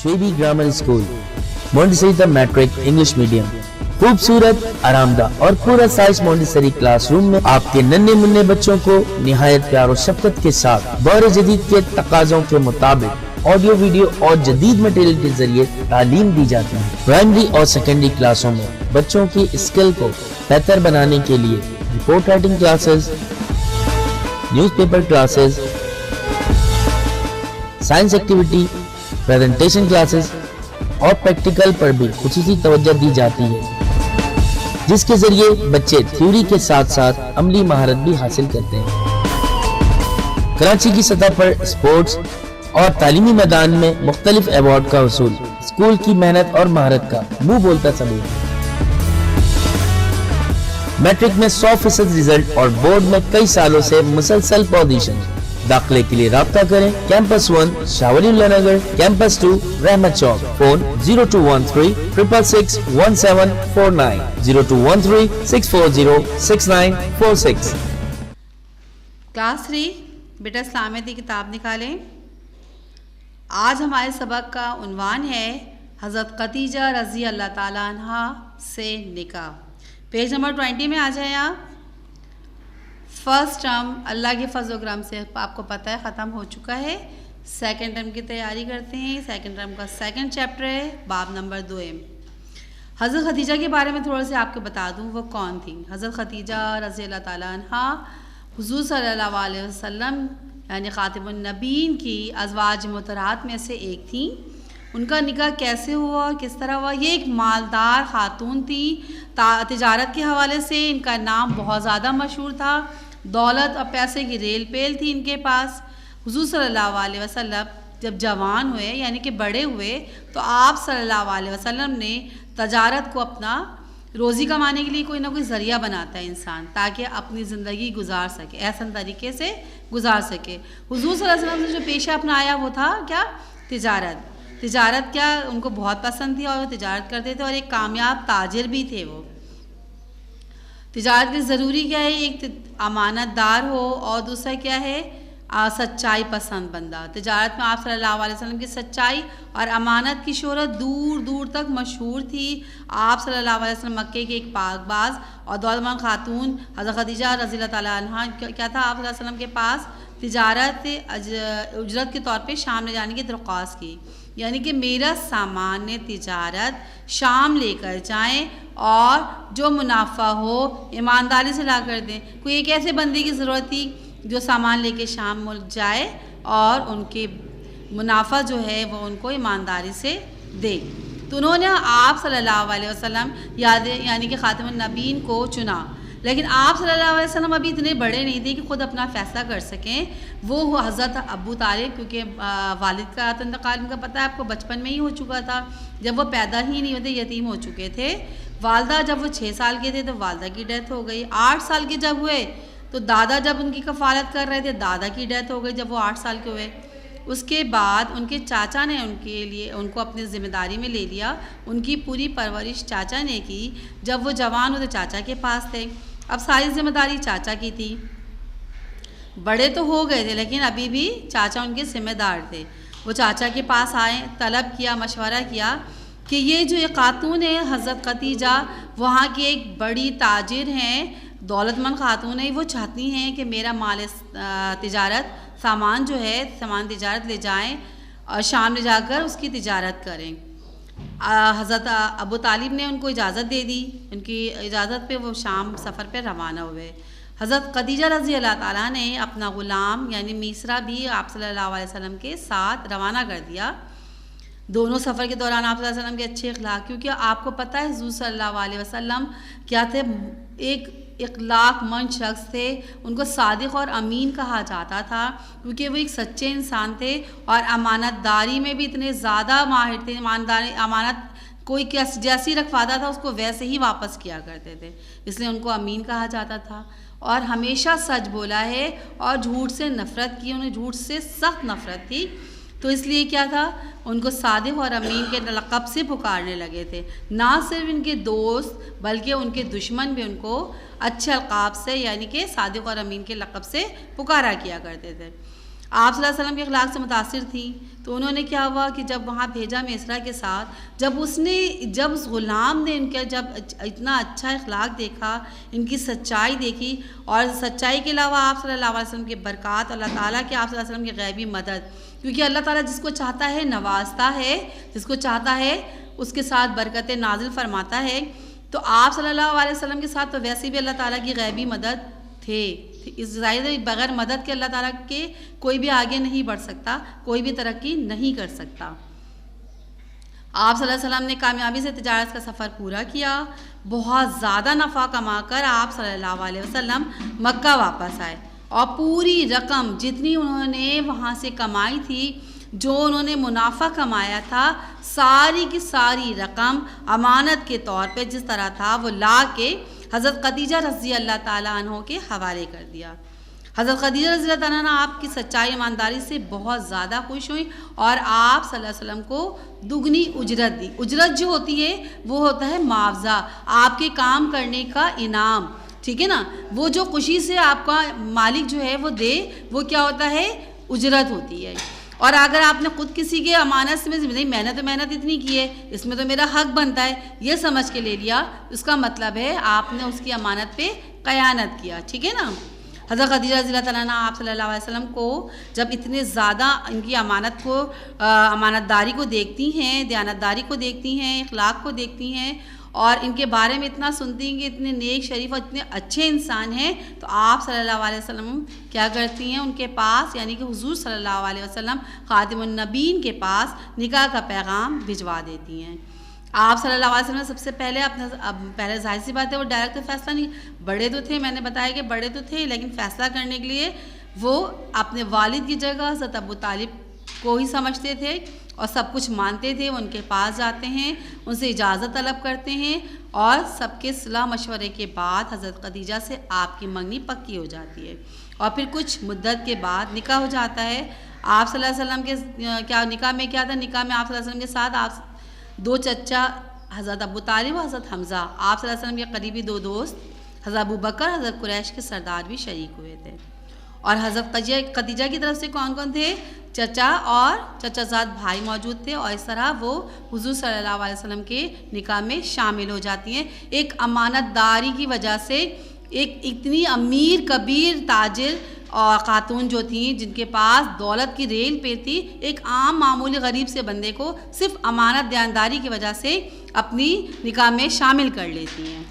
شعیبی grammar school, Montessori matric English medium, خوبصورت، آرامدہ اور پورا سائز مونٹیسری کلاس روم میں آپ کے ننھے منھے بچوں کو نہایت پیار و شفقت کے ساتھ دور جدید کے تقاضوں کے مطابق آڈیو ویڈیو اور جدید مٹیریل کے ذریعے تعلیم دی جاتی ہے۔ پرائمری اور سیکنڈری کلاسوں میں بچوں کی اسکل کو بہتر بنانے کے لیے report writing classes, news paper classes, science activity, presentation classes اور پریکٹیکل پر بھی خصوصی توجہ دی جاتی ہے، جس کے ذریعے بچے تھیوری کے ساتھ ساتھ عملی مہارت بھی حاصل کرتے ہیں۔ کراچی کی سطح پر اسپورٹس اور تعلیمی میدان میں مختلف ایوارڈ کا حصول اسکول کی محنت اور مہارت کا منہ بولتا ثبوت ہے۔ میٹرک میں 100% رزلٹ اور بورڈ میں کئی سالوں سے مسلسل پوزیشن۔ داخلے کے لیے رابطہ کریں کیمپس 1 شاہ ولی اللہ نگر، کیمپس 2 رحمت چوک، فون 0213 666 1749 0213 640 6946۔ کلاس 3 بیٹا اسلامیت کی کتاب نکالیں۔ آج ہمارے سبق کا عنوان ہے حضرت خدیجہ رضی اللہ تعالیٰ عنہ سے نکاح۔ پیج نمبر 20 میں آ جائیں آپ۔ فرسٹ ٹرم اللہ کے فضل و کرم سے آپ کو پتہ ہے ختم ہو چکا ہے۔ سیکنڈ ٹرم کی تیاری کرتے ہیں۔ سیکنڈ ٹرم کا سیکنڈ چیپٹر ہے، باب نمبر 2۔ حضرت خدیجہ کے بارے میں تھوڑا سا آپ کو بتا دوں وہ کون تھی۔ حضرت خدیجہ رضی اللہ تعالیٰ عنہ حضور صلی اللہ علیہ وسلم یعنی خاتم النبیین کی ازواج مطہرات میں سے ایک تھیں۔ ان کا نکاح کیسے ہوا، کس طرح ہوا؟ یہ ایک مالدار خاتون تھی۔ تجارت کے حوالے سے ان کا نام بہت زیادہ مشہور تھا۔ دولت اور پیسے کی ریل پیل تھی ان کے پاس۔ حضور صلی اللہ علیہ وسلم جب جوان ہوئے یعنی کہ بڑے ہوئے تو آپ صلی اللہ علیہ وسلم نے تجارت کو اپنا روزی کمانے کے لیے کوئی نہ کوئی ذریعہ بناتا ہے انسان، تاکہ اپنی زندگی گزار سکے، احسن طریقے سے گزار سکے۔ حضور صلی اللہ علیہ وسلم نے جو پیشہ اپنایا وہ تھا کیا؟ تجارت۔ تجارت کیا ان کو بہت پسند تھی اور وہ تجارت کرتے تھے اور ایک کامیاب تاجر بھی تھے وہ۔ تجارت کے ضروری کیا ہے؟ ایک امانت دار ہو اور دوسرا کیا ہے؟ سچائی پسند بندہ۔ تجارت میں آپ صلی اللہ علیہ وسلم کی سچائی اور امانت کی شہرت دور دور تک مشہور تھی۔ آپ صلی اللہ علیہ وسلم مکے کے ایک پاک باز اور دولتمند خاتون حضرت خدیجہ رضی اللہ تعالیٰ عنہ کیا تھا؟ آپ صلی اللہ علیہ وسلم کے پاس تجارت اجرت کے طور پہ شام لے جانے کی درخواست کی، یعنی کہ میرا سامان تجارت شام لے کر جائیں اور جو منافع ہو ایمانداری سے لا کر دیں۔ کوئی ایک ایسے بندے کی ضرورت تھی جو سامان لے کے شام ملک جائے اور ان کے منافع جو ہے وہ ان کو ایمانداری سے دے۔ تو انہوں نے آپ صلی اللہ علیہ وسلم یعنی کہ خاتم النبیین کو چنا، لیکن آپ صلی اللہ علیہ وسلم ابھی اتنے بڑے نہیں تھے کہ خود اپنا فیصلہ کر سکیں۔ وہ حضرت ابو طالب، کیونکہ والد کا انتقال ان کا پتہ ہے آپ کو بچپن میں ہی ہو چکا تھا، جب وہ پیدا ہی نہیں ہوتے یتیم ہو چکے تھے۔ والدہ جب وہ 6 سال کے تھے تو والدہ کی ڈیتھ ہو گئی۔ 8 سال کے جب ہوئے تو دادا جب ان کی کفالت کر رہے تھے، دادا کی ڈیتھ ہو گئی جب وہ 8 سال کے ہوئے۔ اس کے بعد ان کے چاچا نے ان کو اپنی ذمہ داری میں لے لیا۔ ان کی پوری پرورش چاچا نے کی۔ جب وہ جوان ہوئے تو چاچا کے پاس تھے، اب ساری ذمہ داری چاچا کی تھی۔ بڑے تو ہو گئے تھے لیکن ابھی بھی چاچا ان کے ذمہ دار تھے۔ وہ چاچا کے پاس آئے، طلب کیا، مشورہ کیا کہ یہ جو ایک خاتون ہے حضرت خدیجہ، وہاں کی ایک بڑی تاجر ہیں، دولت مند خاتون ہے، وہ چاہتی ہیں کہ میرا مال تجارت سامان جو ہے سامان تجارت لے جائیں اور شام لے جا کر اس کی تجارت کریں۔ حضرت ابو طالب نے ان کو اجازت دے دی۔ ان کی اجازت پہ وہ شام سفر پہ روانہ ہوئے۔ حضرت خدیجہ رضی اللہ تعالیٰ نے اپنا غلام یعنی میسرہ بھی آپ صلی اللہ علیہ وسلم کے ساتھ روانہ کر دیا۔ دونوں سفر کے دوران آپ صلی اللہ علیہ وسلم کے اچھے اخلاق، کیونکہ آپ کو پتہ ہے حضور صلی اللہ علیہ وسلم کیا تھے؟ ایک اخلاق مند شخص تھے۔ ان کو صادق اور امین کہا جاتا تھا کیونکہ وہ ایک سچے انسان تھے اور امانت داری میں بھی اتنے زیادہ ماہر تھے۔ امانت کوئی جیسی رکھواتا تھا اس کو ویسے ہی واپس کیا کرتے تھے، اس لیے ان کو امین کہا جاتا تھا۔ اور ہمیشہ سچ بولا ہے اور جھوٹ سے نفرت کی، انہیں جھوٹ سے سخت نفرت تھی، تو اس لیے کیا تھا؟ ان کو صادق اور امین کے لقب سے پکارنے لگے تھے۔ نہ صرف ان کے دوست بلکہ ان کے دشمن بھی ان کو اچھے القاب سے یعنی کہ صادق اور امین کے لقب سے پکارا کیا کرتے تھے۔ آپ صلی اللہ علیہ وسلم کے اخلاق سے متاثر تھیں، تو انہوں نے کیا ہوا کہ جب وہاں بھیجا میسرا کے ساتھ، جب اس غلام نے ان کا جب اتنا اچھا اخلاق دیکھا، ان کی سچائی دیکھی، اور سچائی کے علاوہ آپ صلی اللہ علیہ وسلم کے برکات، اللہ تعالیٰ کے آپ صلی اللہ علیہ وسلم کی غیبی مدد، کیونکہ اللہ تعالیٰ جس کو چاہتا ہے نوازتا ہے، جس کو چاہتا ہے اس کے ساتھ برکتیں نازل فرماتا ہے، تو آپ صلی اللہ علیہ وسلم کے ساتھ تو ویسے بھی اللہ تعالیٰ کی غیبی مدد تھے۔ اس ظاہر بغیر مدد کے اللہ تعالیٰ کے کوئی بھی آگے نہیں بڑھ سکتا، کوئی بھی ترقی نہیں کر سکتا۔ آپ صلی اللہ علیہ وسلم نے کامیابی سے تجارت کا سفر پورا کیا، بہت زیادہ نفع کما کر آپ صلی اللہ علیہ وسلم مکہ واپس آئے، اور پوری رقم جتنی انہوں نے وہاں سے کمائی تھی، جو انہوں نے منافع کمایا تھا، ساری کی ساری رقم امانت کے طور پہ جس طرح تھا وہ لا کے حضرت خدیجہ رضی اللہ تعالیٰ عنہ کے حوالے کر دیا۔ حضرت خدیجہ رضی اللہ تعالیٰ عنہ آپ کی سچائی ایمانداری سے بہت زیادہ خوش ہوئیں، اور آپ صلی اللہ علیہ وسلم کو دگنی اجرت دی۔ اجرت جو ہوتی ہے وہ ہوتا ہے معاوضہ، آپ کے کام کرنے کا انعام، ٹھیک ہے نا، وہ جو خوشی سے آپ کا مالک جو ہے وہ دے، وہ کیا ہوتا ہے؟ اجرت ہوتی ہے۔ اور اگر آپ نے خود کسی کے امانت سے نہیں، میں نے تو محنت اتنی کی ہے، اس میں تو میرا حق بنتا ہے، یہ سمجھ کے لے لیا، اس کا مطلب ہے آپ نے اس کی امانت پہ خیانت کیا، ٹھیک ہے نا۔ حضرت خدیجہ رضی اللہ تعالیٰ عنہ آپ صلی اللہ علیہ وسلم کو جب اتنے زیادہ ان کی امانت داری کو دیکھتی ہیں، دیانت داری کو دیکھتی ہیں، اخلاق کو دیکھتی ہیں، اور ان کے بارے میں اتنا سنتی ہیں کہ اتنے نیک شریف اور اتنے اچھے انسان ہیں، تو آپ صلی اللہ علیہ وسلم کیا کرتی ہیں؟ ان کے پاس، یعنی کہ حضور صلی اللہ علیہ وسلم خاتم النبیین کے پاس نکاح کا پیغام بھجوا دیتی ہیں۔ آپ صلی اللہ علیہ وسلم سب سے پہلے ظاہر سی بات ہے وہ ڈائریکٹ فیصلہ نہیں، بڑے تو تھے، میں نے بتایا کہ بڑے تو تھے، لیکن فیصلہ کرنے کے لیے وہ اپنے والد کی جگہ حضرت ابو طالب کو ہی سمجھتے تھے اور سب کچھ مانتے تھے۔ ان کے پاس جاتے ہیں، ان سے اجازت طلب کرتے ہیں، اور سب کے صلاح مشورے کے بعد حضرت خدیجہ سے آپ کی منگنی پکی ہو جاتی ہے، اور پھر کچھ مدت کے بعد نکاح ہو جاتا ہے۔ آپ صلی اللہ علیہ وسلم کے نکاح میں کیا تھا؟ نکاح میں آپ صلی اللہ علیہ وسلم کے ساتھ آپ دو چچا حضرت ابو طالب اور حضرت حمزہ، آپ صلی اللہ علیہ وسلم کے قریبی دو دوست حضرت ابو بکر، حضرت قریش کے سردار بھی شریک ہوئے تھے۔ اور حضرت خدیجہ کی طرف سے کون کون تھے؟ چچا اور چچا زاد بھائی موجود تھے، اور اس طرح وہ حضور صلی اللہ علیہ وسلم کے نکاح میں شامل ہو جاتی ہیں۔ ایک امانت داری کی وجہ سے ایک اتنی امیر کبیر تاجر اور خاتون جو تھیں، جن کے پاس دولت کی ریل پہ تھی، ایک عام معمولی غریب سے بندے کو صرف امانت دیانتداری کی وجہ سے اپنی نکاح میں شامل کر لیتی ہیں۔